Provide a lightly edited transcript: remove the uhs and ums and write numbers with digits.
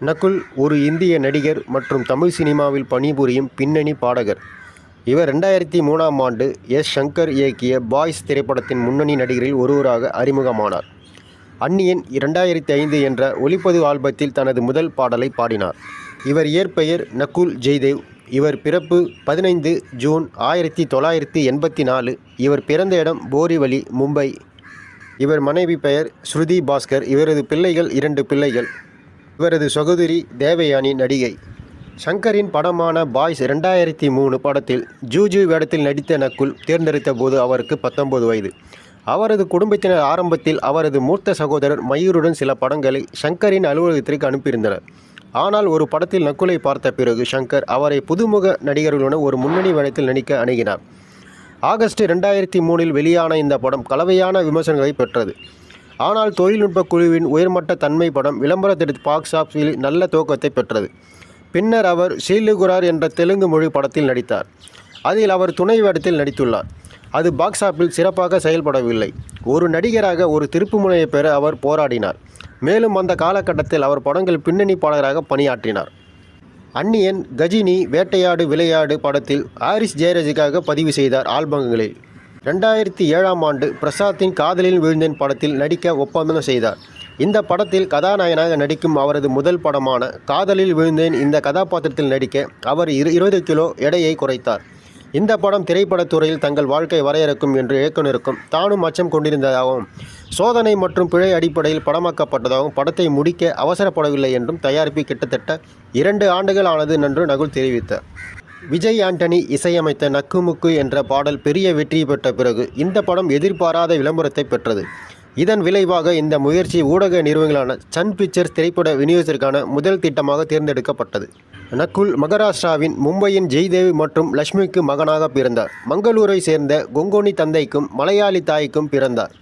நகுல் ஒரு இந்திய நடிகர் மற்றும் தமிழ் சினிமாவில் பணிபுரியும் பின்னணி பாடகர். இவர் 2003ஆம் ஆண்டு எஸ். சங்கர் இயக்கிய பாய்ஸ் திரைப்படத்தின் முன்னணி நடிகரில் ஒருவராக அறிமுகமானார். அந்நியன் 2005 என்ற ஒலிப்பதிவு ஆல்பத்தில் தனது முதல் பாடலை பாடினார். இவர் இயற்பெயர் நகுல் ஜெய்தேவ். இவர் பிறப்பு 15 ஜூன் 1984. இவர் பிறந்த இடம் போரிவலி, மும்பை. இவர் மனைவி பெயர் ஸ்ருதி பாஸ்கர். இவரது பிள்ளைகள் 2 பிள்ளைகள். இவரது சகோதரி தேவயானி நடிகை. சங்கரின் படமான பாய்ஸ் 2003 படத்தில் ஜூஜு வேடத்தில் நடித்த நகுல் தேர்ந்தெடுத்த போது அவருக்கு 19 வயது. அவரது குடும்பத்தினர் ஆரம்பத்தில் அவரது மூத்த சகோதரர் மயூருடன் சில படங்களை சங்கரின் அலுவலகத்திற்கு அனுப்பியிருந்தனர். ஆனால் ஒரு படத்தில் நகுலை பார்த்த பிறகு சங்கர் அவரை புதுமுக நடிகர்களுடன் ஒரு முன்னணி வேடத்தில் நடிக்க அணுகினார். ஆகஸ்ட் 2003இல் வெளியான இந்த படம் கலவையான விமர்சனங்களை பெற்றது. ஆனால் தொழில்நுட்ப குழுவின் உயர்மட்ட தன்மை படம் விளம்பரத்திற்கு பாக்ஸ் ஆஃபீஸில் நல்ல துவக்கத்தை பெற்றது. பின்னர் அவர் சீலுகுரார் என்ற தெலுங்கு மொழி படத்தில் நடித்தார். அதில் அவர் துணை வேடத்தில் நடித்துள்ளார். அது பாக்ஸ் ஆஃபீஸில் சிறப்பாக செயல்படவில்லை. ஒரு நடிகராக ஒரு திருப்புமுனையை பெற அவர் போராடினார். மேலும் அந்த காலகட்டத்தில் அவர் படங்கள் பின்னணி பாடகராக பணியாற்றினார். அந்நியன், கஜினி, வேட்டையாடு விளையாடு படத்தில் ஹாரிஸ் ஜெயராஜுக்காக பதிவு செய்தார் ஆல்பங்களில். 2007ஆம் ஆண்டு பிரசாத்தின் காதலில் விழுந்தேன் படத்தில் நடிக்க ஒப்பந்தம் செய்தார். இந்த படத்தில் கதாநாயகனாக நடிக்கும் அவரது முதல் படமான காதலில் விழுந்தேன் இந்த கதாபாத்திரத்தில் நடிக்க அவர் 20 கிலோ எடையை குறைத்தார். இந்த படம் திரைப்படத்துறையில் தங்கள் வாழ்க்கை வரையறுக்கும் என்று இயக்குனருக்கும் தானும் அச்சம் கொண்டிருந்ததாகவும் சோதனை மற்றும் பிழை அடிப்படையில் படமாக்கப்பட்டதாகவும் படத்தை முடிக்க அவசரப்படவில்லை என்றும் தயாரிப்பு கிட்டத்தட்ட 2 ஆண்டுகள் ஆனது என்று நகுல் தெரிவித்தார். விஜய் ஆண்டனி இசையமைத்த நக்குமுக்கு என்ற பாடல் பெரிய வெற்றி பெற்ற பிறகு இந்த படம் எதிர்பாராத விளம்பரத்தை பெற்றது. இதன் விளைவாக இந்த முயற்சி ஊடக நிறுவனங்களான சன் பிக்சர்ஸ் திரைப்பட விநியோகத்திற்கான முதல் திட்டமாக தேர்ந்தெடுக்கப்பட்டது. நகுல் மகாராஷ்டிராவின் மும்பையின் ஜெய்தேவ் மற்றும் லட்சுமிக்கு மகனாக பிறந்தார். மங்களூரை சேர்ந்த கொங்கோனி தந்தைக்கும் மலையாளி தாய்க்கும் பிறந்தார்.